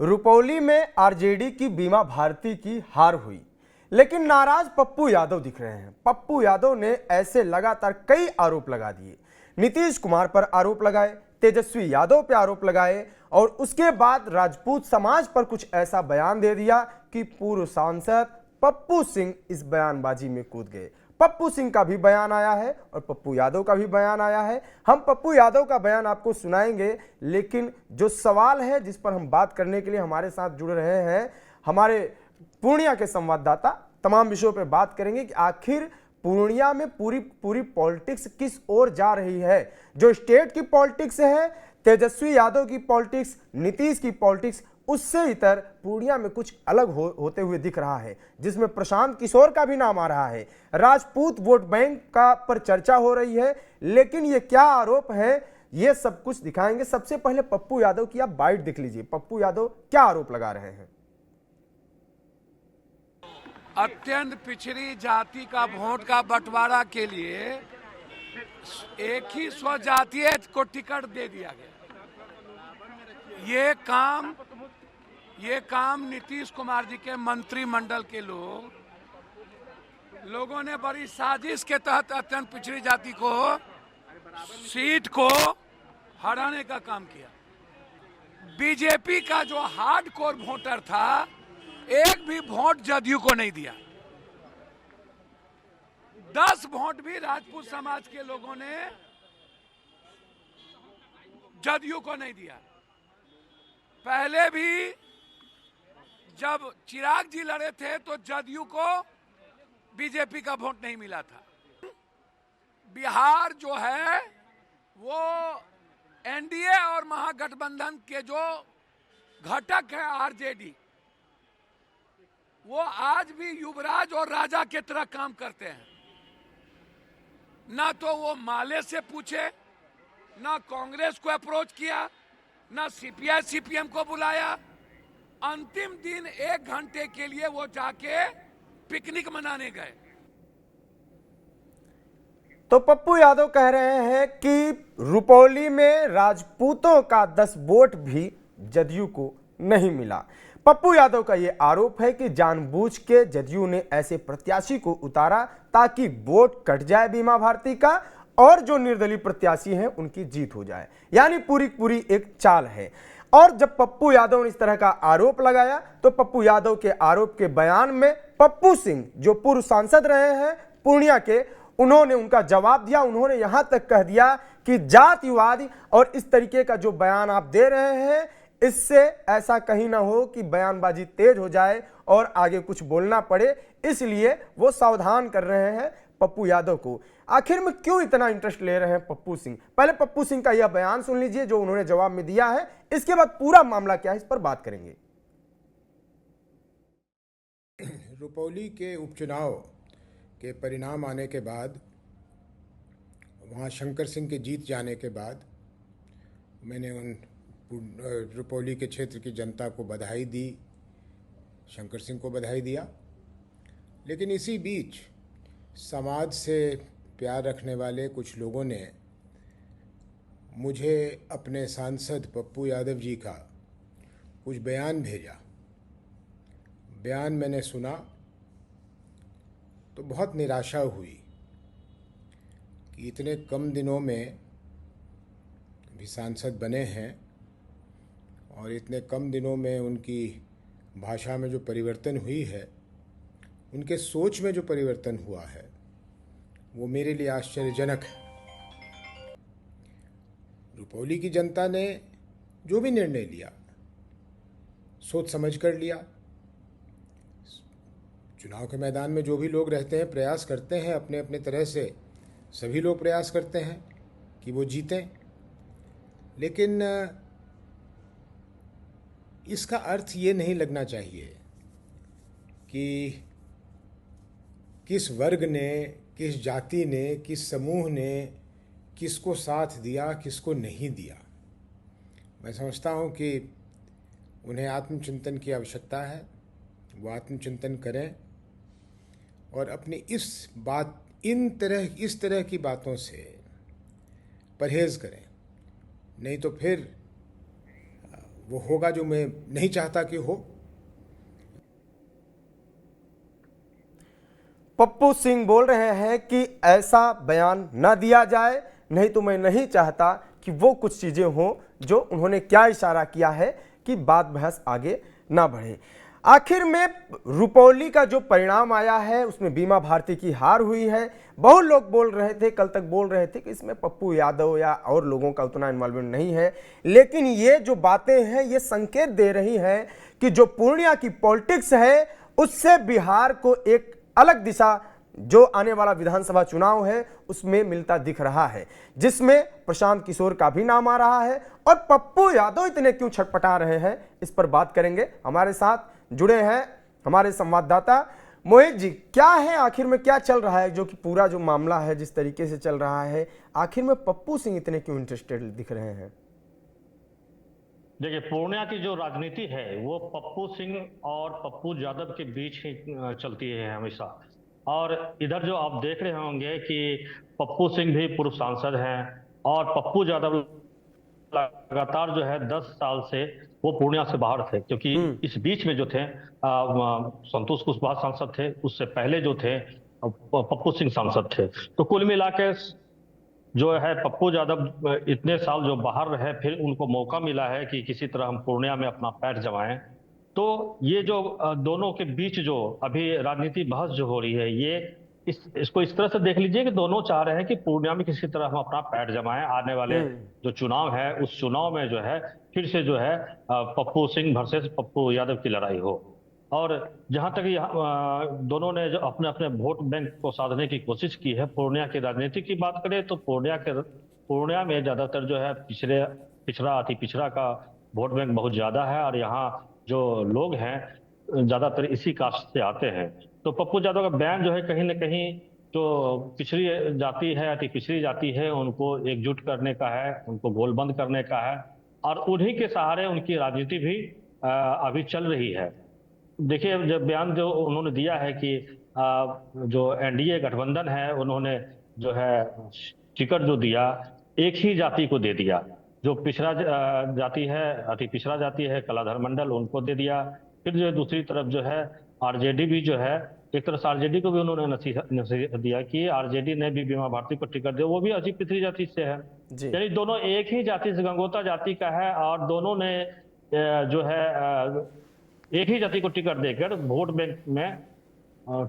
रुपौली में आरजेडी की बीमा भारती की हार हुई, लेकिन नाराज पप्पू यादव दिख रहे हैं। पप्पू यादव ने ऐसे लगातार कई आरोप लगा दिए। नीतीश कुमार पर आरोप लगाए, तेजस्वी यादव पर आरोप लगाए और उसके बाद राजपूत समाज पर कुछ ऐसा बयान दे दिया कि पूर्व सांसद पप्पू सिंह इस बयानबाजी में कूद गए। पप्पू सिंह का भी बयान आया है और पप्पू यादव का भी बयान आया है। हम पप्पू यादव का बयान आपको सुनाएंगे, लेकिन जो सवाल है जिस पर हम बात करने के लिए हमारे साथ जुड़ रहे हैं हमारे पूर्णिया के संवाददाता, तमाम विषयों पर बात करेंगे कि आखिर पूर्णिया में पूरी पॉलिटिक्स किस ओर जा रही है। जो स्टेट की पॉलिटिक्स है, तेजस्वी यादव की पॉलिटिक्स, नीतीश की पॉलिटिक्स, उससे इतर पूर्णिया में कुछ अलग होते हुए दिख रहा है, जिसमें प्रशांत किशोर का भी नाम आ रहा है। राजपूत वोट बैंक का पर चर्चा हो रही है, लेकिन ये क्या आरोप है ये सब कुछ दिखाएंगे। सबसे पहले पप्पू यादव की आप बाइट देख लीजिए। पप्पू यादव क्या आरोप लगा रहे हैं। अत्यंत पिछड़ी जाति का वोट का बंटवारा के लिए एक ही स्वजातीय को टिकट दे दिया गया। ये काम नीतीश कुमार जी के मंत्रिमंडल के लोगों ने बड़ी साजिश के तहत अत्यंत पिछड़ी जाति को सीट को हराने का काम किया। बीजेपी का जो हार्डकोर वोटर था, एक भी वोट जदयू को नहीं दिया। 10 वोट भी राजपूत समाज के लोगों ने जदयू को नहीं दिया। पहले भी जब चिराग जी लड़े थे तो जदयू को बीजेपी का वोट नहीं मिला था। बिहार जो है वो एनडीए और महागठबंधन के जो घटक है आरजेडी, वो आज भी युवराज और राजा की तरह काम करते हैं। ना तो वो माले से पूछे, ना कांग्रेस को अप्रोच किया, ना सीपीआई सीपीएम को बुलाया। अंतिम दिन 1 घंटे के लिए वो जाके पिकनिक मनाने गए। तो पप्पू यादव कह रहे हैं कि रुपौली में राजपूतों का 10 वोट भी जदयू को नहीं मिला। पप्पू यादव का यह आरोप है कि जानबूझ के जदयू ने ऐसे प्रत्याशी को उतारा ताकि वोट कट जाए बीमा भारती का और जो निर्दलीय प्रत्याशी हैं उनकी जीत हो जाए, यानी पूरी एक चाल है। और जब पप्पू यादव ने इस तरह का आरोप लगाया तो पप्पू यादव के आरोप के बयान में पप्पू सिंह, जो पूर्व सांसद रहे हैं पूर्णिया के, उन्होंने उनका जवाब दिया। उन्होंने यहां तक कह दिया कि जातिवाद और इस तरीके का जो बयान आप दे रहे हैं, इससे ऐसा कहीं ना हो कि बयानबाजी तेज हो जाए और आगे कुछ बोलना पड़े, इसलिए वो सावधान कर रहे हैं पप्पू यादव को। आखिर में क्यों इतना इंटरेस्ट ले रहे हैं पप्पू सिंह? पहले पप्पू सिंह का यह बयान सुन लीजिए जो उन्होंने जवाब में दिया है, इसके बाद पूरा मामला क्या है इस पर बात करेंगे। रुपौली के उपचुनाव के परिणाम आने के बाद, वहाँ शंकर सिंह के जीत जाने के बाद, मैंने उन रुपौली के क्षेत्र की जनता को बधाई दी, शंकर सिंह को बधाई दिया। लेकिन इसी बीच समाज से प्यार रखने वाले कुछ लोगों ने मुझे अपने सांसद पप्पू यादव जी का कुछ बयान भेजा। बयान मैंने सुना तो बहुत निराशा हुई कि इतने कम दिनों में भी सांसद बने हैं और इतने कम दिनों में उनकी भाषा में जो परिवर्तन हुई है, उनके सोच में जो परिवर्तन हुआ है, वो मेरे लिए आश्चर्यजनक है। रुपौली की जनता ने जो भी निर्णय लिया सोच समझ कर लिया। चुनाव के मैदान में जो भी लोग रहते हैं प्रयास करते हैं, अपने अपने तरह से सभी लोग प्रयास करते हैं कि वो जीतें। लेकिन इसका अर्थ ये नहीं लगना चाहिए कि किस वर्ग ने, किस जाति ने, किस समूह ने किसको साथ दिया, किसको नहीं दिया। मैं समझता हूँ कि उन्हें आत्मचिंतन की आवश्यकता है। वो आत्मचिंतन करें और अपनी इस तरह की बातों से परहेज़ करें, नहीं तो फिर वो होगा जो मैं नहीं चाहता कि हो। पप्पू सिंह बोल रहे हैं कि ऐसा बयान न दिया जाए, नहीं तो मैं नहीं चाहता कि वो कुछ चीज़ें हों जो उन्होंने क्या इशारा किया है कि बात बहस आगे ना बढ़े। आखिर में रुपौली का जो परिणाम आया है उसमें बीमा भारती की हार हुई है। बहुत लोग बोल रहे थे, कल तक बोल रहे थे कि इसमें पप्पू यादव या और लोगों का उतना इन्वॉल्वमेंट नहीं है, लेकिन ये जो बातें हैं ये संकेत दे रही हैं कि जो पूर्णिया की पॉलिटिक्स है उससे बिहार को एक अलग दिशा जो आने वाला विधानसभा चुनाव है उसमें मिलता दिख रहा है, जिसमें प्रशांत किशोर का भी नाम आ रहा है। और पप्पू यादव इतने क्यों छटपटा रहे हैं, इस पर बात करेंगे। हमारे साथ जुड़े हैं हमारे संवाददाता मोहित जी। क्या है आखिर में, क्या चल रहा है, जो कि पूरा जो मामला है जिस तरीके से चल रहा है, आखिर में पप्पू सिंह इतने क्यों इंटरेस्टेड दिख रहे हैं? देखिए, पूर्णिया की जो राजनीति है वो पप्पू सिंह और पप्पू यादव के बीच ही चलती है हमेशा। और इधर जो आप देख रहे होंगे कि पप्पू सिंह भी पूर्व सांसद हैं और पप्पू यादव लगातार जो है 10 साल से वो पूर्णिया से बाहर थे, क्योंकि इस बीच में जो थे संतोष कुशवाहा सांसद थे, उससे पहले जो थे पप्पू सिंह सांसद थे। तो कुल मिला के जो है पप्पू यादव इतने साल जो बाहर रहे, फिर उनको मौका मिला है कि किसी तरह हम पूर्णिया में अपना पैर जमाएं। तो ये जो दोनों के बीच जो अभी राजनीति बहस जो हो रही है, ये इसको इस तरह से देख लीजिए कि दोनों चाह रहे हैं कि पूर्णिया में किसी तरह हम अपना पैर जमाएं। आने वाले जो चुनाव है उस चुनाव में जो है फिर से जो है पप्पू सिंह वर्सेस पप्पू यादव की लड़ाई हो। और जहां तक दोनों ने जो अपने अपने वोट बैंक को साधने की कोशिश की है, पूर्णिया की राजनीति की बात करें तो पूर्णिया में ज्यादातर जो है पिछड़ा अति पिछड़ा का वोट बैंक बहुत ज्यादा है, और यहाँ जो लोग हैं ज्यादातर इसी कास्ट से आते हैं। तो पप्पू यादव का बयान जो है कहीं ना कहीं जो पिछड़ी जाति है, अति पिछड़ी जाति है, उनको एकजुट करने का है, उनको गोलबंद करने का है, और उन्हीं के सहारे उनकी राजनीति भी अभी चल रही है। देखिए, जब बयान जो उन्होंने दिया है कि जो एनडीए गठबंधन है उन्होंने जो है टिकट जो दिया एक ही जाति को दे दिया, जो पिछड़ा जाति है, अति पिछड़ा जाति है, कलाधर मंडल, उनको दे दिया। फिर जो है दूसरी तरफ जो है आरजेडी भी जो है, एक तरह से आरजेडी को भी उन्होंने नसीहत दिया कि आरजेडी ने भी बीमा भारती को टिकट दिया, वो भी अति पिछड़ी जाति से है। यानी दोनों एक ही जाति से, गंगोता जाति का है, और दोनों ने जो है एक ही जाति को टिकट देकर वोट बैंक में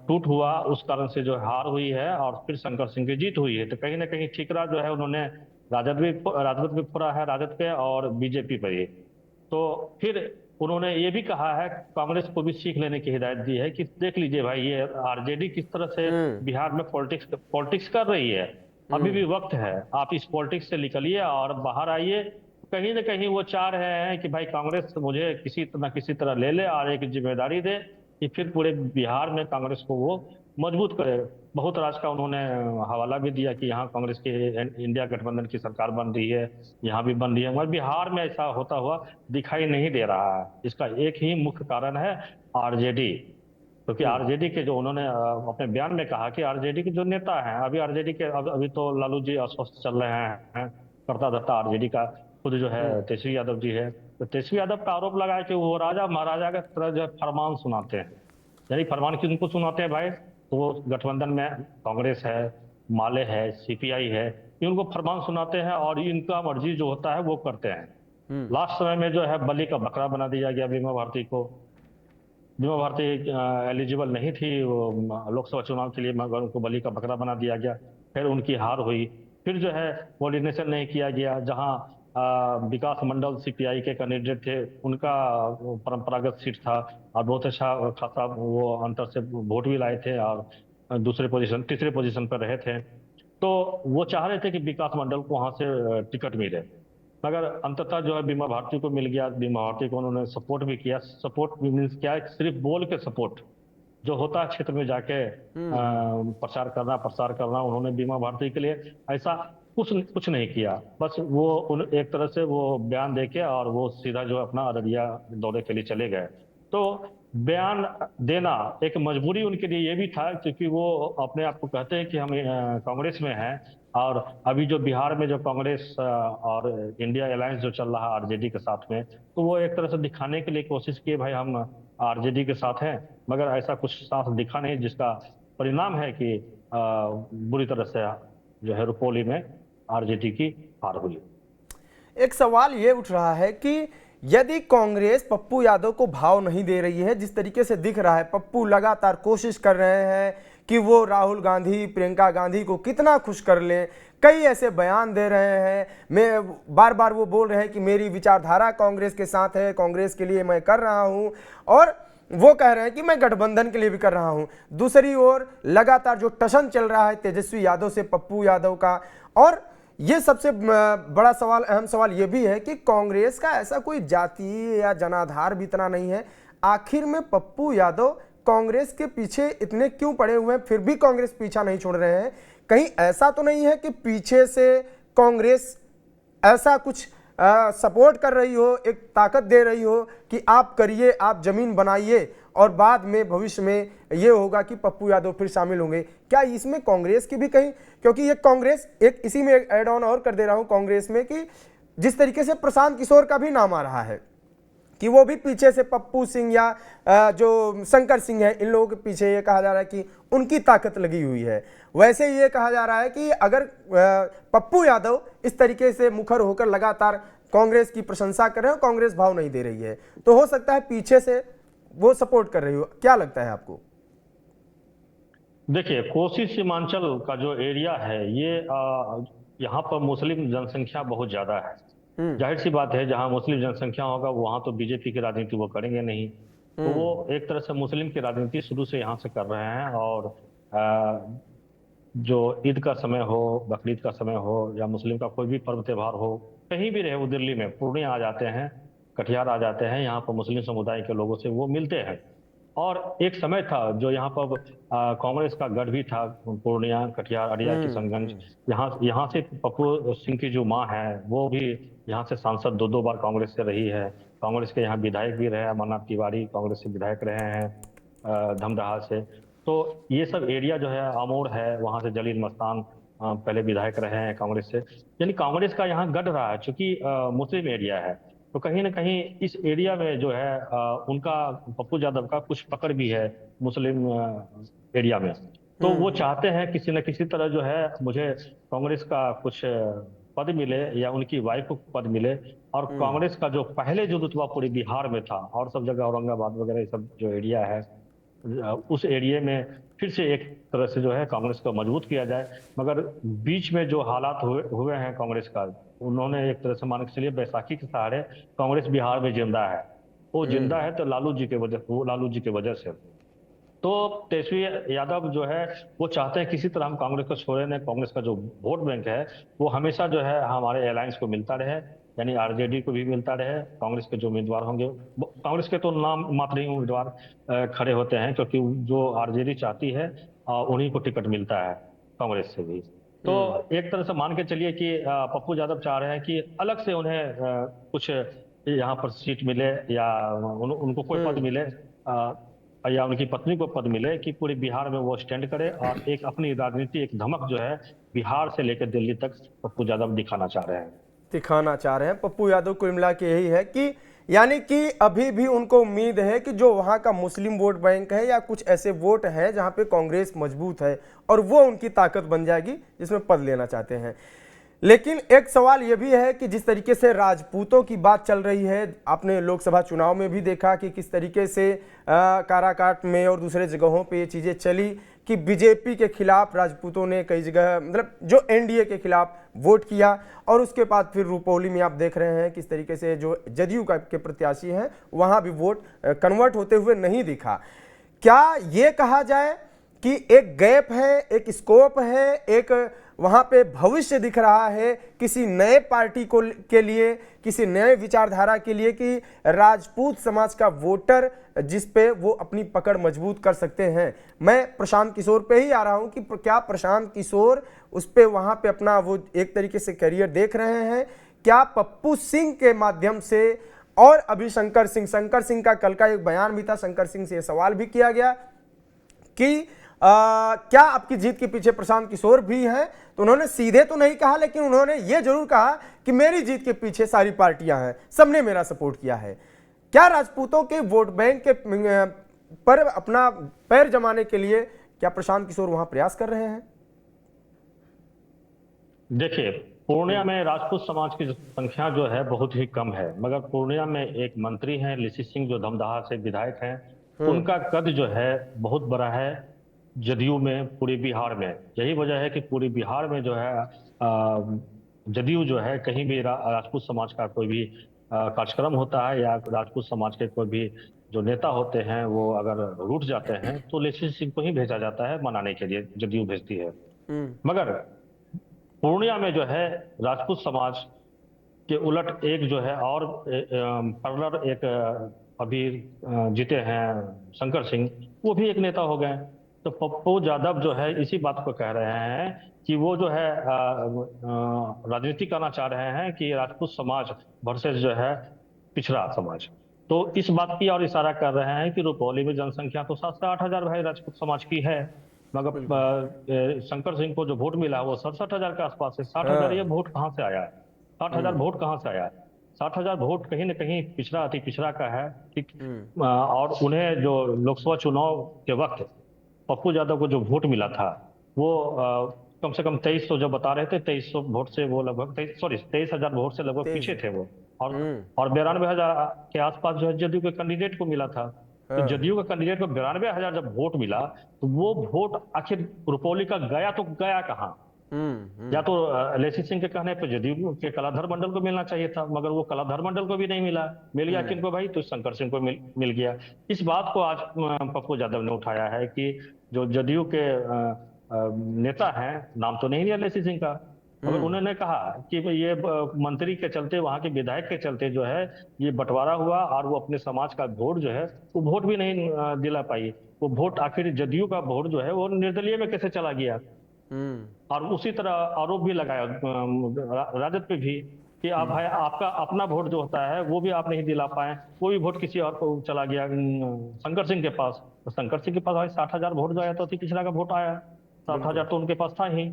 टूट हुआ, उस कारण से जो हार हुई है, और फिर शंकर सिंह की जीत हुई है। तो कहीं ना कहीं ठीकरा जो है उन्होंने राजद भी फोड़ा है, राजद पे और बीजेपी पे ही। तो फिर उन्होंने ये भी कहा है, कांग्रेस को भी सीख लेने की हिदायत दी है कि देख लीजिए भाई, ये आरजेडी किस तरह से बिहार में पॉलिटिक्स कर रही है, अभी भी वक्त है, आप इस पॉलिटिक्स से निकलिए और बाहर आइए। कहीं ना कहीं वो चाह रहे हैं कि भाई कांग्रेस मुझे किसी तरह ले ले और एक जिम्मेदारी दे कि फिर पूरे बिहार में कांग्रेस को वो मजबूत करे। बहुत राज का उन्होंने हवाला भी दिया कि यहाँ कांग्रेस की इंडिया गठबंधन की सरकार बन रही है, यहाँ भी बन रही है, मगर बिहार में ऐसा होता हुआ दिखाई नहीं दे रहा है। इसका एक ही मुख्य कारण है आरजेडी, क्योंकि आरजेडी के जो उन्होंने अपने बयान में कहा कि आरजेडी के जो नेता हैं, अभी आरजेडी के अभी तो लालू जी अस्वस्थ चल रहे हैं, करता धरता आरजेडी का खुद जो है तेजस्वी यादव जी है। तो तेजस्वी यादव का आरोप लगा है कि वो राजा महाराजा के तरह जो है फरमान सुनाते हैं। यानी फरमान किन को सुनाते हैं भाई? तो वो गठबंधन में कांग्रेस है, माले है, सीपीआई है, ये उनको फरमान सुनाते हैं और इनका मर्जी जो होता है वो करते हैं। लास्ट समय में जो है बलि का बकरा बना दिया गया बीमा भारती को। बीमा भारती एलिजिबल नहीं थी वो लोकसभा चुनाव के लिए, मगर उनको बलि का बकरा बना दिया गया। फिर उनकी हार हुई, फिर जो है कोऑर्डिनेशन नहीं किया गया। जहां विकास मंडल सीपीआई के कैंडिडेट थे, उनका परंपरागत सीट था और बहुत अच्छा खासा वो अंतर से वोट भी लाए थे और तीसरे पोजीशन पर रहे थे। तो वो चाह रहे थे कि विकास मंडल को वहां से टिकट मिले, मगर अंततः जो है बीमा भारती को मिल गया। बीमा भारती को उन्होंने सपोर्ट भी किया। सपोर्ट मीन्स क्या है? सिर्फ बोल के सपोर्ट जो होता है क्षेत्र में जाके प्रसार करना, उन्होंने बीमा भारती के लिए ऐसा कुछ नहीं किया। बस वो एक तरह से वो बयान देके और वो सीधा जो अपना अररिया दौरे के लिए चले गए। तो बयान देना एक मजबूरी उनके लिए ये भी था, क्योंकि वो अपने आप को कहते हैं कि हम कांग्रेस में हैं और अभी जो बिहार में जो कांग्रेस और इंडिया अलायंस जो चल रहा है आरजेडी के साथ में, तो वो एक तरह से दिखाने के लिए कोशिश किए भाई हम आरजेडी के साथ हैं, मगर ऐसा कुछ साथ दिखा नहीं, जिसका परिणाम है कि बुरी तरह से जो है रुपौली में आरजेडी की हार हुई। एक सवाल ये उठ रहा है कि यदि कांग्रेस पप्पू यादव को भाव नहीं दे रही है, जिस तरीके से दिख रहा है पप्पू लगातार कोशिश कर रहे हैं कि वो राहुल गांधी, प्रियंका गांधी को कितना खुश कर लें, कई ऐसे बयान दे रहे हैं, मैं बार बार वो बोल रहे हैं कि मेरी विचारधारा कांग्रेस के साथ है, कांग्रेस के लिए मैं कर रहा हूं, और वो कह रहे हैं कि मैं गठबंधन के लिए भी कर रहा हूं। दूसरी ओर लगातार जो टशन चल रहा है तेजस्वी यादव से पप्पू यादव का, और ये सबसे बड़ा सवाल, अहम सवाल ये भी है कि कांग्रेस का ऐसा कोई जातीय या जनाधार भी इतना नहीं है। आखिर में पप्पू यादव कांग्रेस के पीछे इतने क्यों पड़े हुए हैं, फिर भी कांग्रेस पीछा नहीं छोड़ रहे हैं? कहीं ऐसा तो नहीं है कि पीछे से कांग्रेस ऐसा कुछ सपोर्ट कर रही हो, एक ताकत दे रही हो कि आप करिए, आप जमीन बनाइए और बाद में भविष्य में ये होगा कि पप्पू यादव फिर शामिल होंगे? क्या इसमें कांग्रेस की भी कहीं, क्योंकि ये कांग्रेस एक इसी में एड ऑन और कर दे रहा हूं कांग्रेस में, कि जिस तरीके से प्रशांत किशोर का भी नाम आ रहा है कि वो भी पीछे से पप्पू सिंह या जो शंकर सिंह है, इन लोगों के पीछे ये कहा जा रहा है कि उनकी ताकत लगी हुई है। वैसे ये कहा जा रहा है कि अगर पप्पू यादव इस तरीके से मुखर होकर लगातार कांग्रेस की प्रशंसा कर रहे हो, कांग्रेस भाव नहीं दे रही है, तो हो सकता है पीछे से वो सपोर्ट कर रही हो। क्या लगता है आपको? देखिए, कोसी सीमांचल का जो एरिया है, ये यहाँ पर मुस्लिम जनसंख्या बहुत ज्यादा है। जाहिर सी बात है, जहां मुस्लिम जनसंख्या होगा वहां तो बीजेपी की राजनीति वो करेंगे नहीं, तो वो एक तरह से मुस्लिम की राजनीति शुरू से यहाँ से कर रहे हैं। और जो ईद का समय हो, बकरीद का समय हो, या मुस्लिम का कोई भी पर्व त्यौहार हो, कहीं भी रहे वो दिल्ली में पूर्णिया आ जाते हैं, कटिहार आ जाते हैं, यहाँ पर मुस्लिम समुदाय के लोगों से वो मिलते हैं। और एक समय था जो यहाँ पर कांग्रेस का गढ़ भी था, पूर्णिया, कटिहार, अरिया, किशनगंज। यहाँ से पप्पू सिंह की जो माँ है वो भी यहाँ से सांसद 2-2 बार कांग्रेस से रही है। कांग्रेस के यहाँ विधायक भी रहे, अमरनाथ तिवारी कांग्रेस से विधायक रहे हैं धमदाहा से। तो ये सब एरिया जो है, आमोर है, वहाँ से जलील मस्तान पहले विधायक रहे हैं कांग्रेस से। यानी कांग्रेस का यहाँ गढ़ रहा है, चूंकि मुस्लिम एरिया है, तो कहीं ना कहीं इस एरिया में जो है उनका, पप्पू यादव का कुछ पकड़ भी है मुस्लिम एरिया में। तो वो चाहते हैं किसी न किसी तरह जो है मुझे कांग्रेस का कुछ पद मिले, या उनकी वाइफ को पद मिले। और कांग्रेस का जो पहले जो रुतबा पूरे बिहार में था, और सब जगह औरंगाबाद वगैरह ये सब जो एरिया है, उस एरिया में फिर से एक तरह से जो है कांग्रेस को मजबूत किया जाए। मगर बीच में जो हालात हुए हैं कांग्रेस का, उन्होंने एक तरह से मान के चलिए बैसाखी के सहारे कांग्रेस बिहार में जिंदा है। वो जिंदा है तो लालू जी के वजह से। तो तेजस्वी यादव जो है वो चाहते हैं किसी तरह हम कांग्रेस को छोड़े नहीं, कांग्रेस का जो वोट बैंक है वो हमेशा जो है हमारे अलायंस को मिलता रहे, यानी आरजेडी को भी मिलता रहे। कांग्रेस के जो उम्मीदवार होंगे, कांग्रेस के तो नाम मात्र ही उम्मीदवार खड़े होते हैं, क्योंकि जो आरजेडी चाहती है उन्हीं को टिकट मिलता है कांग्रेस से भी। तो एक तरह से मान के चलिए कि पप्पू यादव चाह रहे हैं कि अलग से उन्हें कुछ यहाँ पर सीट मिले, या उनको कोई पद मिले, या उनकी पत्नी को पद मिले, कि पूरे बिहार में वो स्टैंड करे और एक अपनी राजनीति, एक धमक जो है बिहार से लेकर दिल्ली तक पप्पू यादव दिखाना चाह रहे हैं। पप्पू यादव को मिला के यही है कि यानी कि अभी भी उनको उम्मीद है कि जो वहां का मुस्लिम वोट बैंक है, या कुछ ऐसे वोट हैं जहां पे कांग्रेस मजबूत है, और वो उनकी ताकत बन जाएगी जिसमें पद लेना चाहते हैं। लेकिन एक सवाल यह भी है कि जिस तरीके से राजपूतों की बात चल रही है, आपने लोकसभा चुनाव में भी देखा कि किस तरीके से काराकाट में और दूसरे जगहों पे ये चीज़ें चली कि बीजेपी के खिलाफ राजपूतों ने कई जगह, मतलब जो एनडीए के खिलाफ वोट किया, और उसके बाद फिर रुपौली में आप देख रहे हैं किस तरीके से जो जदयू के प्रत्याशी हैं वहाँ भी वोट कन्वर्ट होते हुए नहीं दिखा। क्या ये कहा जाए कि एक गैप है, एक स्कोप है, एक वहाँ पे भविष्य दिख रहा है किसी नए पार्टी को के लिए, किसी नए विचारधारा के लिए, कि राजपूत समाज का वोटर जिस पे वो अपनी पकड़ मजबूत कर सकते हैं? मैं प्रशांत किशोर पे ही आ रहा हूँ कि क्या प्रशांत किशोर उस पे वहाँ पे अपना वो एक तरीके से करियर देख रहे हैं? क्या पप्पू सिंह के माध्यम से, और अभी शंकर सिंह का कल का एक बयान भी था, शंकर सिंह से सवाल भी किया गया कि क्या आपकी जीत के पीछे प्रशांत किशोर भी हैं? तो उन्होंने सीधे तो नहीं कहा, लेकिन उन्होंने ये जरूर कहा कि मेरी जीत के पीछे सारी पार्टियां हैं, सबने मेरा सपोर्ट किया है। क्या राजपूतों के वोट बैंक के पर अपना पैर जमाने के लिए क्या प्रशांत किशोर वहां प्रयास कर रहे हैं? देखिए, पूर्णिया में राजपूत समाज की संख्या जो है बहुत ही कम है, मगर पूर्णिया में एक मंत्री हैं लिसी सिंह जो धमदाहा से विधायक हैं, उनका कद जो है बहुत बड़ा है जदयू में, पूरे बिहार में। यही वजह है कि पूरे बिहार में जो है जदयू जो है कहीं भी राजपूत समाज का कोई भी कार्यक्रम होता है या राजपूत समाज के कोई भी जो नेता होते हैं वो अगर रूठ जाते हैं तो लिसी सिंह को ही भेजा जाता है मनाने के लिए, जदयू भेजती है। मगर पूर्णिया में जो है राजपूत समाज के उलट एक जो है और पर्लर एक अभी जीते हैं शंकर सिंह, वो भी एक नेता हो गए। तो पप्पू यादव जो है इसी बात को कह रहे हैं कि वो जो है राजनीति करना चाह रहे हैं कि राजपूत समाज वर्सेस जो है पिछड़ा समाज। तो इस बात की और इशारा कर रहे हैं कि रुपौली में जनसंख्या तो 7 से 8 हजार भाई राजपूत समाज की है, मगर शंकर सिंह को जो वोट मिला वो 67 हजार के आसपास है। 60 हजार ये वोट कहाँ से आया है? 60 हजार वोट कहाँ से आया है? 60 हजार वोट कहीं ना कहीं पिछड़ा अति पिछड़ा का है, ठीक। और उन्हें जो लोकसभा चुनाव के वक्त पप्पू यादव को जो वोट मिला था वो कम से कम 2300 जो बता रहे थे, 2300 वोट से वो लगभग 23,000 वोट से लगभग पीछे थे वो। और 92,000 के आसपास जो है जदयू के कैंडिडेट को मिला था। तो जदयू के कैंडिडेट को 92,000 जब वोट मिला तो वो वोट आखिर रुपौली का गया तो गया कहाँ? या तो लेसी सिंह के कहने पर जदयू के कलाधर मंडल को मिलना चाहिए था, मगर वो कलाधर मंडल को भी नहीं मिला। मिल गया किनको भाई? तो शंकर सिंह को मिल गया। इस बात को आज पप्पू यादव ने उठाया है कि जो जदयू के नेता हैं, नाम तो नहीं लिया लेसी सिंह का, मगर उन्होंने कहा कि ये मंत्री के चलते, वहां के विधायक के चलते जो है ये बंटवारा हुआ और वो अपने समाज का वोट जो है वो वोट भी नहीं दिला पाई। वो वोट आखिर जदयू का वोट जो है वो निर्दलीय में कैसे चला गया? और उसी तरह आरोप भी लगाया राजद पे भी कि आप भाई आपका अपना वोट जो होता है वो भी आप नहीं दिला पाए, वो भी वोट किसी और को चला गया शंकर सिंह के पास। तो शंकर सिंह के पास भाई 60 हजार वोट जो आया तो अति पिछड़ा का वोट आया, 60 हजार तो उनके पास था ही।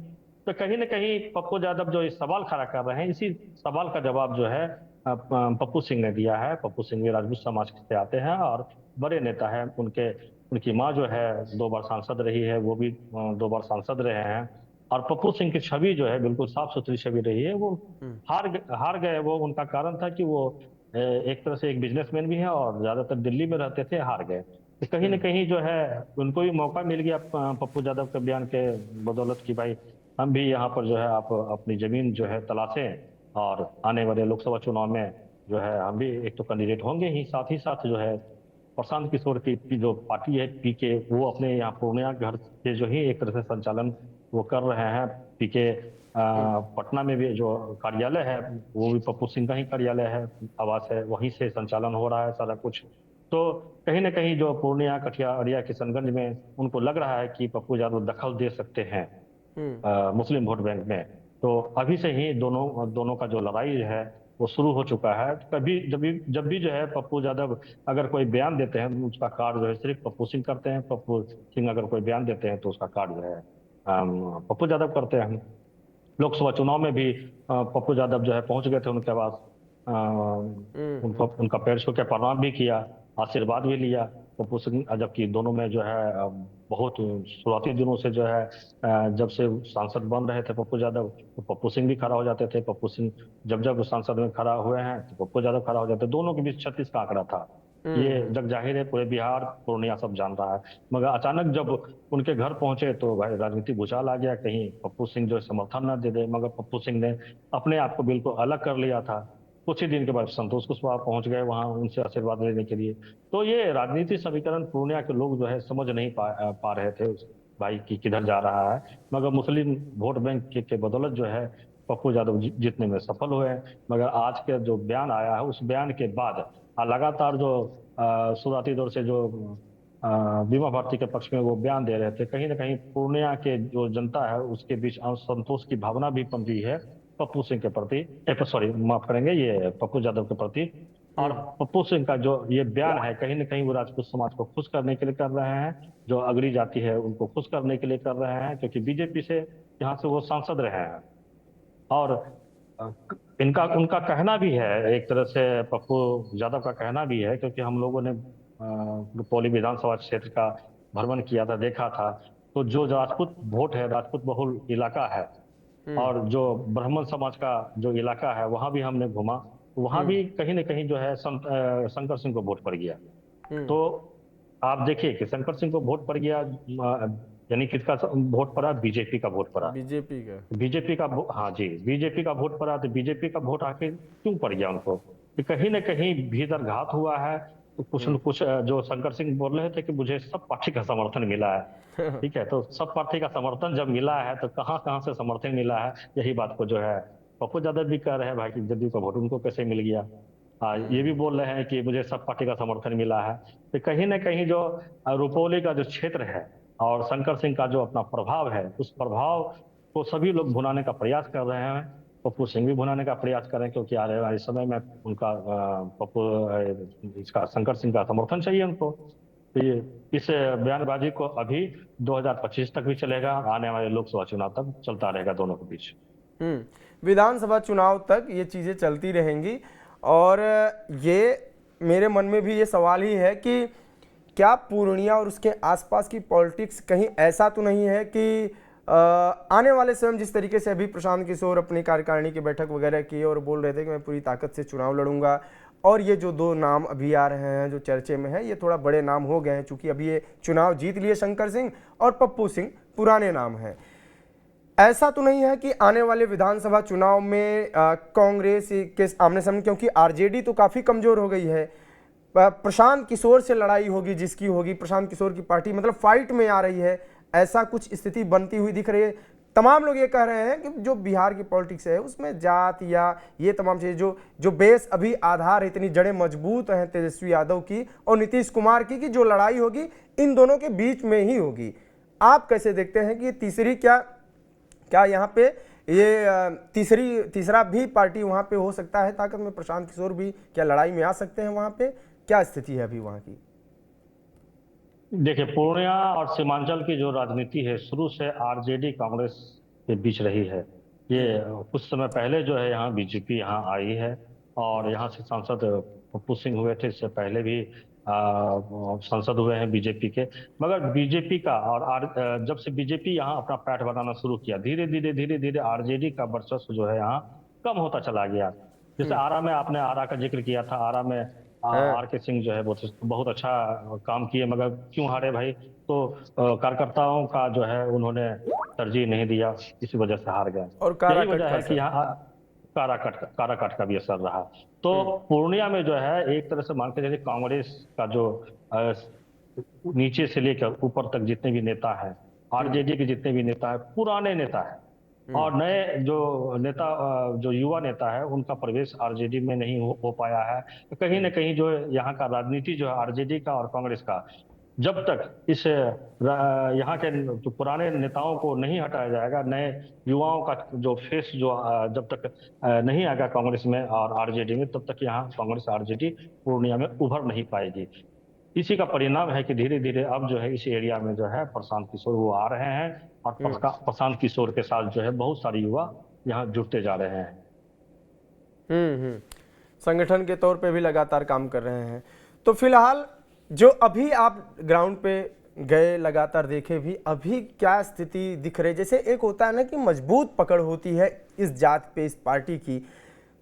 तो कहीं ना कहीं पप्पू यादव जो इस सवाल खड़ा कर रहे हैं, इसी सवाल का जवाब जो है पप्पू सिंह ने दिया है। पप्पू सिंह भी राजपूत समाज से आते हैं और बड़े नेता हैं। उनकी माँ जो है 2 बार सांसद रही है, वो भी 2 बार सांसद रहे हैं। और पप्पू सिंह की छवि जो है बिल्कुल साफ सुथरी छवि रही है। वो हार गए, वो उनका कारण था कि वो एक तरह से एक बिजनेसमैन भी है और ज्यादातर दिल्ली में रहते थे, हार गए। तो कहीं ना कहीं जो है उनको भी मौका मिल गया पप्पू यादव के बयान के बदौलत कि भाई हम भी यहाँ पर जो है आप अपनी जमीन जो है तलाशें और आने वाले लोकसभा चुनाव में जो है हम भी एक तो कैंडिडेट होंगे ही साथ जो है प्रशांत किशोर की जो पार्टी है पीके, वो अपने यहाँ पूर्णिया घर से जो ही एक तरह से संचालन वो कर रहे हैं। पीके पटना में भी जो कार्यालय है वो भी पप्पू सिंह का ही कार्यालय है, आवास है, वहीं से संचालन हो रहा है सारा कुछ। तो कहीं ना कहीं जो पूर्णिया, कटिहार, किशनगंज में उनको लग रहा है कि पप्पू यादव दखल दे सकते हैं मुस्लिम वोट बैंक में। तो अभी से ही दोनों का जो लड़ाई है वो शुरू हो चुका है। कभी जब भी जो है पप्पू यादव अगर कोई बयान देते हैं उसका कार्ड जो है सिर्फ पप्पू सिंह करते हैं। पप्पू सिंह अगर कोई बयान देते हैं तो उसका कार्ड जो है पप्पू यादव करते हैं। लोकसभा चुनाव में भी पप्पू यादव जो है पहुंच गए थे उनके पास, उनका पैर छू के प्रणाम भी किया, आशीर्वाद भी लिया पप्पू सिंह। जबकि दोनों में जो है बहुत शुरुआती दिनों से जो है जब से सांसद बन रहे थे पप्पू यादव तो पप्पू सिंह भी खड़ा हो जाते थे। पप्पू सिंह जब सांसद में खड़ा हुए हैं तो पप्पू यादव खड़ा हो जाते। दोनों के बीच 36 का आंकड़ा था, ये जग जाहिर है, पूरे बिहार पूर्णिया सब जान रहा है। मगर अचानक जब उनके घर पहुंचे तो भाई राजनीतिक भूचाल आ गया, कहीं पप्पू सिंह जो समर्थन न दे दे। मगर पप्पू सिंह ने अपने आप को बिल्कुल अलग कर लिया था। कुछ ही दिन के बाद संतोष कुशवाहा पहुंच गए वहां उनसे आशीर्वाद लेने के लिए। तो ये राजनीतिक समीकरण पूर्णिया के लोग जो है समझ नहीं पा रहे थे भाई कि किधर जा रहा है। मगर मुस्लिम वोट बैंक के बदौलत जो है पप्पू यादव जीतने में सफल हुए हैं। मगर आज के जो बयान आया है उस बयान के बाद लगातार जो शुरुआती दौर से जो बीमा भारती के पक्ष में वो बयान दे रहे थे, कहीं ना कहीं पूर्णिया के जो जनता है उसके बीच असंतोष की भावना भी पनपी है पप्पू सिंह के प्रति, सॉरी माफ करेंगे, ये पप्पू यादव के प्रति। और पप्पू सिंह का जो ये बयान है, कहीं ना कहीं वो राजपूत समाज को खुश करने के लिए कर रहे हैं, जो अगड़ी जाति है उनको खुश करने के लिए कर रहे हैं, क्योंकि बीजेपी से यहाँ से वो सांसद रहे हैं। और अ, इनका उनका कहना भी है, एक तरह से पप्पू यादव का कहना भी है, क्योंकि हम लोगों ने रुपौली विधानसभा क्षेत्र का भ्रमण किया था, देखा था, तो जो राजपूत वोट है, राजपूत बहुल इलाका है, और जो ब्राह्मण समाज का जो इलाका है वहां भी हमने घूमा, वहां भी कहीं ना कहीं जो है शंकर सिंह को वोट पड़ गया। तो आप देखिए कि शंकर सिंह को वोट पड़ गया, यानी किसका वोट पड़ा? बीजेपी का वोट पड़ा। बीजेपी का। हाँ जी, बीजेपी का वोट पड़ा, तो बीजेपी का वोट आखिर क्यों पड़ गया उनको? कि कहीं ना कहीं भीतर घात हुआ है। तो कुछ न कुछ जो शंकर सिंह बोल रहे थे कि मुझे सब पार्टी का समर्थन मिला है, ठीक है, तो सब पार्टी का समर्थन जब मिला है तो कहाँ कहाँ से समर्थन मिला है, यही बात को जो है पप्पू यादव भी कह रहे हैं भाई कि जदयू का वोट उनको कैसे मिल गया। ये भी बोल रहे हैं कि मुझे सब पार्टी का समर्थन मिला है। तो कहीं ना कहीं जो रुपौली का जो क्षेत्र है और शंकर सिंह का जो अपना प्रभाव है, उस प्रभाव को सभी लोग भुनाने का प्रयास कर रहे हैं। पप्पू सिंह भी भुनाने का प्रयास कर रहे हैं, क्योंकि आने वाले समय में उनका इसका शंकर सिंह का समर्थन चाहिए उनको। तो ये इस बयानबाजी को अभी 2025 तक भी चलेगा, आने वाले लोकसभा चुनाव तक चलता रहेगा दोनों के बीच। विधानसभा चुनाव तक ये चीज़ें चलती रहेंगी। और ये मेरे मन में भी ये सवाल ही है कि क्या पूर्णिया और उसके आसपास की पॉलिटिक्स कहीं ऐसा तो नहीं है कि आने वाले समय जिस तरीके से अभी प्रशांत किशोर अपनी कार्यकारिणी की बैठक वगैरह की और बोल रहे थे कि मैं पूरी ताकत से चुनाव लड़ूंगा, और ये जो दो नाम अभी आ रहे हैं जो चर्चे में है, ये थोड़ा बड़े नाम हो गए हैं, चूंकि अभी ये चुनाव जीत लिए शंकर सिंह और पप्पू सिंह पुराने नाम हैं। ऐसा तो नहीं है कि आने वाले विधानसभा चुनाव में कांग्रेस के आमने सामने, क्योंकि आरजेडी तो काफ़ी कमज़ोर हो गई है, प्रशांत किशोर से लड़ाई होगी जिसकी होगी, प्रशांत किशोर की पार्टी मतलब फाइट में आ रही है, ऐसा कुछ स्थिति बनती हुई दिख रही है। तमाम लोग ये कह रहे हैं कि जो बिहार की पॉलिटिक्स है उसमें जात या ये तमाम चीज़ें जो बेस अभी आधार इतनी जड़ें मजबूत हैं तेजस्वी यादव की और नीतीश कुमार की, कि जो लड़ाई होगी इन दोनों के बीच में ही होगी। आप कैसे देखते हैं कि तीसरी क्या यहाँ पे ये तीसरा भी पार्टी वहाँ पे हो सकता है ताकत में? प्रशांत किशोर भी क्या लड़ाई में आ सकते हैं? वहाँ पे क्या स्थिति है अभी वहाँ की? देखिए, पूर्णिया और सीमांचल की जो राजनीति है शुरू से आरजेडी कांग्रेस के बीच रही है। ये कुछ समय पहले जो है यहाँ बीजेपी यहाँ आई है, और यहाँ से सांसद पप्पू सिंह हुए थे, इससे पहले भी सांसद हुए हैं बीजेपी के। मगर बीजेपी का जब से बीजेपी यहाँ अपना पैठ बनाना शुरू किया, धीरे धीरे आरजेडी का वर्चस्व जो है यहाँ कम होता चला गया। जैसे आरा में आपने आरा का जिक्र किया था, आरा में आर के सिंह जो है बहुत अच्छा काम किए, मगर क्यों हारे भाई? तो कार्यकर्ताओं का जो है उन्होंने तरजीह नहीं दिया, इसी वजह से हार गए। और यही वजह है कि यहाँ काराकाट का भी असर रहा। तो पूर्णिया में जो है एक तरह से मान के चलिए कांग्रेस का जो नीचे से लेकर ऊपर तक जितने भी नेता हैं, आरजेडी के जितने भी नेता है, पुराने नेता है, और नए जो नेता जो युवा नेता है उनका प्रवेश आरजेडी में नहीं हो पाया है। तो कहीं ना कहीं जो यहाँ का राजनीति जो है आरजेडी का और कांग्रेस का, जब तक इस यहाँ के जो पुराने नेताओं को नहीं हटाया जाएगा, नए युवाओं का जो फेस जो जब तक नहीं आएगा कांग्रेस में और आरजेडी में, तब तक यहाँ कांग्रेस आरजेडी पूर्णिया में उभर नहीं पाएगी। इसी का परिणाम है कि धीरे धीरे अब जो है इस एरिया में जो है प्रशांत किशोर वो आ रहे हैं, और प्रशांत किशोर के साथ जो है बहुत सारे युवा यहाँ जुड़ते जा रहे हैं। संगठन के तौर पे भी लगातार काम कर रहे हैं। तो फिलहाल जो अभी आप ग्राउंड पे गए, लगातार देखे भी, अभी क्या स्थिति दिख रही? जैसे एक होता है ना कि मजबूत पकड़ होती है इस जात पे, इस पार्टी की,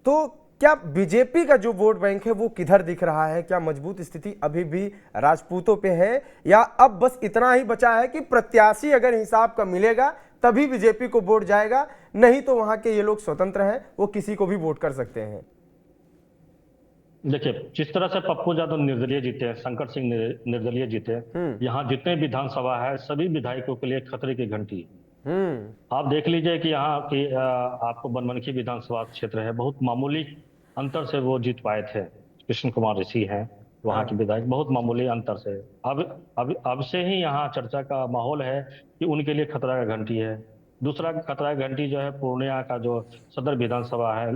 तो क्या बीजेपी का जो वोट बैंक है वो किधर दिख रहा है? क्या मजबूत स्थिति अभी भी राजपूतों पे है, या अब बस इतना ही बचा है कि प्रत्याशी अगर हिसाब का मिलेगा तभी बीजेपी को वोट जाएगा, नहीं तो वहां के ये लोग स्वतंत्र हैं, वो किसी को भी वोट कर सकते हैं? देखिए, जिस तरह से पप्पू यादव निर्दलीय जीते, शंकर सिंह निर्दलीय जीते, यहाँ जितने विधानसभा है सभी विधायकों के लिए खतरे की घंटी। आप देख लीजिए कि यहाँ की आपको बनमनखी विधानसभा क्षेत्र है, बहुत मामूली अंतर से वो जीत पाए थे। कृष्ण कुमार ऋषि हैं वहाँ के विधायक, बहुत मामूली अंतर से। अब से ही यहाँ चर्चा का माहौल है कि उनके लिए खतरा का घंटी है। दूसरा खतरा का घंटी जो है पूर्णिया का जो सदर विधानसभा है,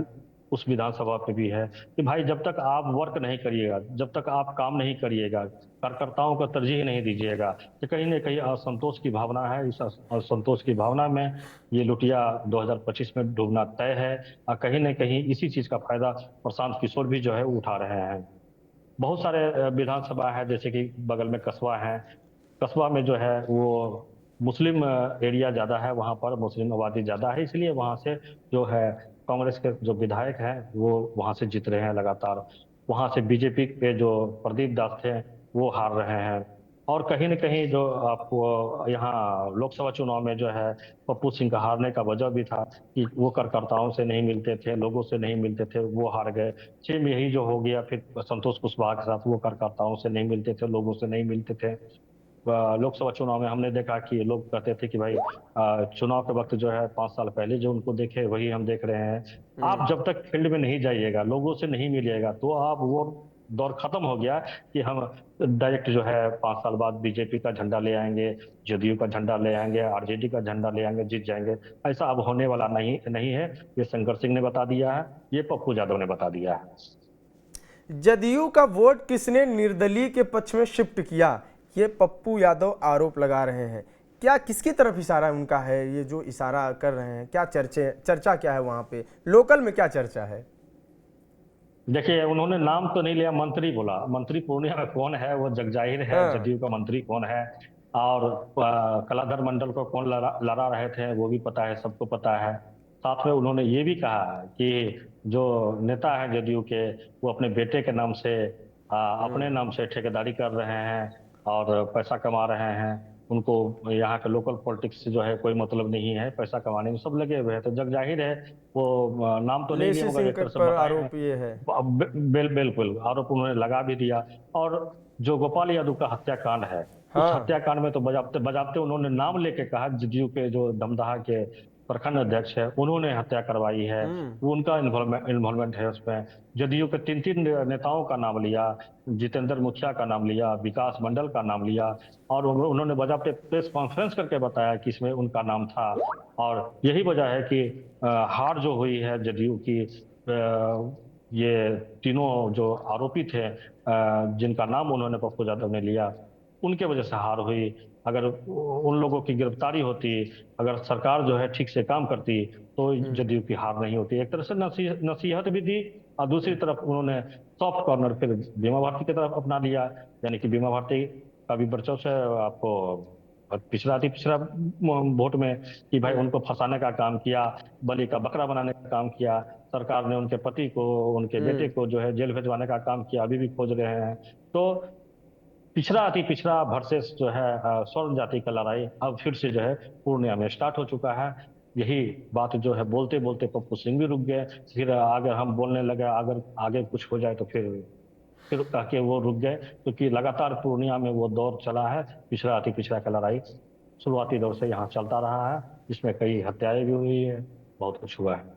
उस विधानसभा पे भी है कि भाई जब तक आप वर्क नहीं करिएगा, जब तक आप काम नहीं करिएगा, कार्यकर्ताओं को तरजीह नहीं दीजिएगा, तो कहीं ना कहीं असंतोष की भावना है। इस असंतोष की भावना में ये लुटिया 2025 में डूबना तय है। और कहीं ना कहीं इसी चीज का फायदा प्रशांत किशोर भी जो है उठा रहे हैं। बहुत सारे विधानसभा है, जैसे कि बगल में कस्बा है। कस्बा में जो है वो मुस्लिम एरिया ज़्यादा है, वहाँ पर मुस्लिम आबादी ज़्यादा है, इसलिए वहाँ से जो है कांग्रेस के जो विधायक हैं वो वहाँ से जीत रहे हैं लगातार। वहाँ से बीजेपी के जो प्रदीप दास थे वो हार रहे हैं। और कहीं न कहीं जो आपको यहाँ लोकसभा चुनाव में जो है पप्पू सिंह का हारने का वजह भी था कि वो कार्यकर्ताओं से नहीं मिलते थे, लोगों से नहीं मिलते थे, वो हार गए। सेम यही जो हो गया फिर संतोष कुशवाहा के साथ, वो कार्यकर्ताओं से नहीं मिलते थे, लोगों से नहीं मिलते थे। लोकसभा चुनाव में हमने देखा कि लोग कहते थे कि भाई चुनाव के वक्त जो है 5 साल पहले जो उनको देखे वही हम देख रहे हैं। आप जब तक फील्ड में नहीं जाइएगा, लोगों से नहीं मिलिएगा, तो आप वो दौर खत्म हो गया कि हम डायरेक्ट जो है 5 साल बाद बीजेपी का झंडा ले आएंगे, जदयू का झंडा ले आएंगे, आरजेडी का झंडा ले आएंगे, जीत जाएंगे। ऐसा अब होने वाला नहीं नहीं है। ये शंकर सिंह ने बता दिया है, ये पप्पू यादव ने बता दिया है। जदयू का वोट किसने निर्दलीय के पक्ष में शिफ्ट किया, ये पप्पू यादव आरोप लगा रहे हैं। क्या किसकी तरफ इशारा उनका है, ये जो इशारा कर रहे हैं, क्या चर्चा क्या है वहाँ पे, लोकल में क्या चर्चा है? देखिए, उन्होंने नाम तो नहीं लिया, मंत्री बोला। मंत्री पूर्णिया में कौन है वो जगजाहिर है, हाँ। जदयू का मंत्री कौन है। और कलाधर मंडल को कौन लड़ा रहे थे वो भी पता है, सबको पता है। साथ में उन्होंने ये भी कहा कि जो नेता है जदयू के, वो अपने बेटे के नाम से अपने नाम से ठेकेदारी कर रहे हैं और पैसा कमा रहे हैं। उनको यहाँ के लोकल पॉलिटिक्स से जो है कोई मतलब नहीं है, पैसा कमाने में सब लगे हुए हैं। तो जग जाहिर है वो नाम तो नहीं लिए लेसी मगर सिंह एक तरह से पर बताए हैं। आरोप ये है। बिल्कुल आरोप उन्होंने लगा भी दिया। और जो गोपाल यादव का हत्याकांड है, उस हाँ। हत्याकांड में तो बजाते बजाते उन्होंने नाम लेके कहा, जदयू के जो दमदहा के प्रखंड अध्यक्ष है उन्होंने हत्या करवाई है, वो उनका इन्वॉल्वमेंट है उसमें। जदयू के 3 नेताओं का नाम लिया, जितेंद्र मुखिया का नाम लिया, विकास मंडल का नाम लिया, और उन्होंने बजाते प्रेस कॉन्फ्रेंस करके बताया कि इसमें उनका नाम था। और यही वजह है कि हार जो हुई है जदयू की, ये तीनों जो आरोपी थे जिनका नाम उन्होंने पप्पू यादव ने लिया, उनके वजह से हार हुई। अगर उन लोगों की गिरफ्तारी होती, अगर सरकार जो है ठीक से काम करती, तो जदयू की हार नहीं होती। एक तरह से नसीहत भी दी, और दूसरी तरफ उन्होंने सॉफ्ट कॉर्नर फिर बीमा भारती की तरफ अपना लिया। यानी कि बीमा भारती का भी वर्चस्व है आपको पिछड़ा वोट में, कि भाई उनको फंसाने का काम किया, बलि का बकरा बनाने का काम किया। सरकार ने उनके पति को, उनके बेटे को जो है जेल भिजवाने का काम किया, अभी भी खोज रहे हैं। तो पिछड़ा अति पिछड़ा वर्सेस जो है स्वर्ण जाति का लड़ाई अब फिर से जो है पूर्णिया में स्टार्ट हो चुका है। यही बात जो है बोलते बोलते पप्पू सिंह भी रुक गए। फिर अगर हम बोलने लगे अगर आगे कुछ हो जाए तो फिर कह के वो रुक गए, क्योंकि लगातार पूर्णिया में वो दौर चला है, पिछड़ा अति पिछड़ा का लड़ाई शुरुआती दौर से यहाँ चलता रहा है, जिसमें कई हत्याएं भी हुई है, बहुत कुछ हुआ है।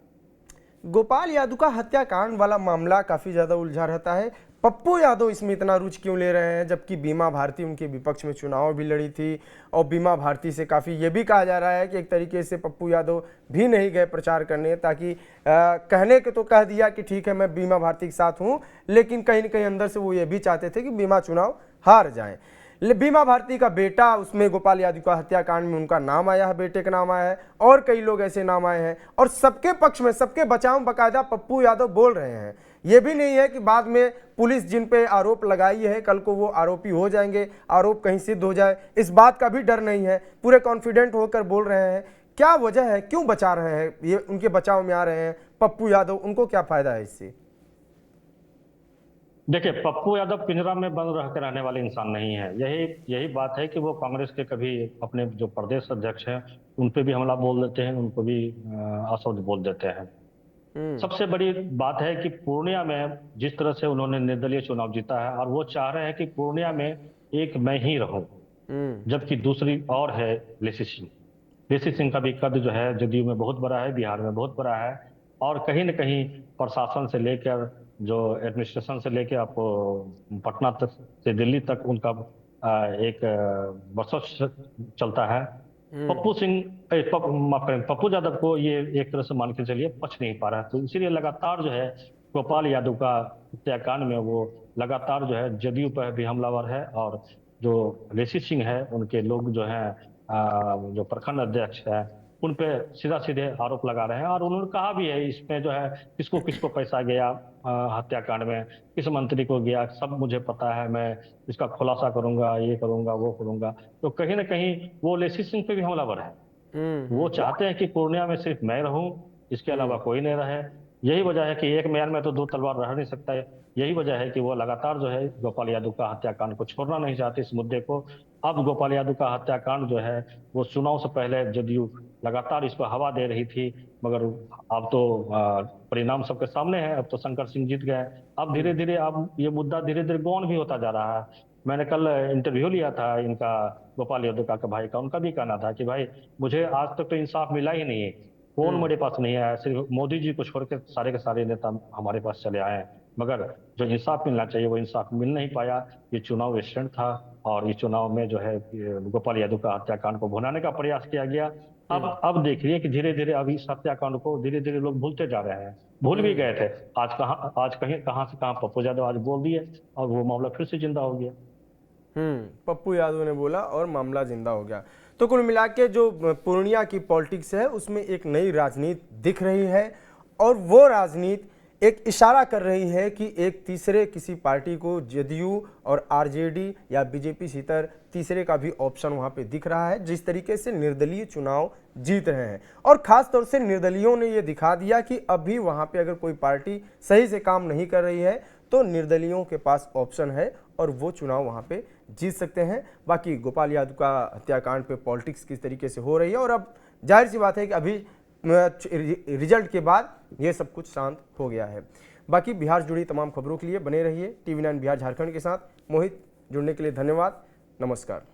गोपाल यादव का हत्याकांड वाला मामला काफी ज्यादा उलझा रहता है। पप्पू यादव इसमें इतना रुचि क्यों ले रहे हैं, जबकि बीमा भारती उनके विपक्ष में चुनाव भी लड़ी थी और बीमा भारती से काफ़ी ये भी कहा जा रहा है कि एक तरीके से पप्पू यादव भी नहीं गए प्रचार करने, ताकि कहने के तो कह दिया कि ठीक है मैं बीमा भारती के साथ हूँ, लेकिन कहीं ना कहीं अंदर से वो ये भी चाहते थे कि बीमा चुनाव हार जाएं। बीमा भारती का बेटा, उसमें गोपाल यादव का हत्याकांड में उनका नाम आया है, बेटे का नाम आया है, और कई लोग ऐसे नाम आए हैं, और सबके पक्ष में, सबके बचाव में बाकायदा पप्पू यादव बोल रहे हैं। ये भी नहीं है कि बाद में पुलिस जिन पे आरोप लगाई है कल को वो आरोपी हो जाएंगे, आरोप कहीं सिद्ध हो जाए, इस बात का भी डर नहीं है, पूरे कॉन्फिडेंट होकर बोल रहे हैं। क्या वजह है, क्यों बचा रहे हैं, ये उनके बचाव में आ रहे हैं पप्पू यादव, उनको क्या फायदा है इससे? देखिए, पप्पू यादव पिंजरा में बंद रह के रहने वाले इंसान नहीं है। यही बात है कि वो कांग्रेस के कभी अपने जो प्रदेश अध्यक्ष हैं उन पे भी हमला बोल देते हैं, उनको भी अशब्द बोल देते हैं। सबसे बड़ी बात है कि पूर्णिया में जिस तरह से उन्होंने निर्दलीय चुनाव जीता है, और वो चाह रहे हैं कि पूर्णिया में एक मैं ही रहूं, जबकि दूसरी और है लेसी सिंह। लेसी सिंह का भी कद जो है जदयू में बहुत बड़ा है, बिहार में बहुत बड़ा है, और कहीं न कहीं प्रशासन से लेकर जो एडमिनिस्ट्रेशन से लेकर आपको पटना तक से दिल्ली तक उनका एक वर्चस्व चलता है। पप्पू सिंह माफ करें, पप्पू यादव को ये एक तरह से मान के चलिए पच नहीं पा रहा है। तो इसीलिए लगातार जो है गोपाल यादव का हत्याकांड में वो लगातार जो है जदयू पर भी हमलावर है, और जो ऋषि सिंह है उनके लोग जो है जो प्रखंड अध्यक्ष है उन पे सीधा सीधे आरोप लगा रहे हैं। और उन्होंने कहा भी है इसमें जो है किसको किसको पैसा गया हत्याकांड में, किस मंत्री को गया, सब मुझे पता है, मैं इसका खुलासा करूंगा, ये करूंगा, वो करूंगा। तो कहीं ना कहीं वो ऋषि सिंह पे भी हमलावर है। वो चाहते हैं कि पूर्णिया में सिर्फ मैं रहूं, इसके अलावा कोई नहीं रहे। यही वजह है कि एक म्यान में तो दो तलवार रह नहीं सकता है। यही वजह है कि वो लगातार जो है गोपाल यादव का हत्याकांड को छोड़ना नहीं चाहते इस मुद्दे को। अब गोपाल यादव का हत्याकांड जो है वो चुनाव से पहले जदयू लगातार इस पर हवा दे रही थी, मगर अब तो परिणाम सबके सामने है। अब तो शंकर सिंह जीत गए। अब धीरे धीरे अब ये मुद्दा धीरे धीरे गौन भी होता जा रहा है। मैंने कल इंटरव्यू लिया था इनका, गोपाल यादव का भाई का, उनका भी कहना था कि भाई मुझे आज तक तो इंसाफ मिला ही नहीं है, कौन मेरे पास नहीं आया, सिर्फ मोदी जी को छोड़ के सारे के सारे नेता हमारे पास चले आए हैं, मगर जो इंसाफ मिलना चाहिए वो इंसाफ मिल नहीं पाया। ये चुनाव स्टंट था, और इस चुनाव में जो है गोपाल यादव का हत्याकांड को भुनाने का प्रयास किया गया। अब देखिए कि धीरे धीरे अभी इस हत्याकांड को धीरे धीरे लोग भूलते जा रहे हैं। भूल भी गए थे, आज कहाँ से कहाँ पप्पू यादव आज बोल दिए और वो मामला फिर से जिंदा हो गया। पप्पू यादव ने बोला और मामला जिंदा हो गया। तो कुल मिला के जो पूर्णिया की पॉलिटिक्स है उसमें एक नई राजनीति दिख रही है, और वो राजनीति एक इशारा कर रही है कि एक तीसरे किसी पार्टी को, जदयू और आरजेडी या बीजेपी सीतर तीसरे का भी ऑप्शन वहां पे दिख रहा है। जिस तरीके से निर्दलीय चुनाव जीत रहे हैं, और खास तौर से निर्दलीयों ने ये दिखा दिया कि अभी वहां पे अगर कोई पार्टी सही से काम नहीं कर रही है तो निर्दलीयों के पास ऑप्शन है और वो चुनाव वहां पे जीत सकते हैं। बाकी गोपाल यादव का हत्याकांड पे पॉलिटिक्स किस तरीके से हो रही है, और अब जाहिर सी बात है कि अभी रिजल्ट के बाद ये सब कुछ शांत हो गया है। बाकी बिहार से जुड़ी तमाम खबरों के लिए बने रहिए TV9 बिहार झारखंड के साथ। मोहित, जुड़ने के लिए धन्यवाद। नमस्कार।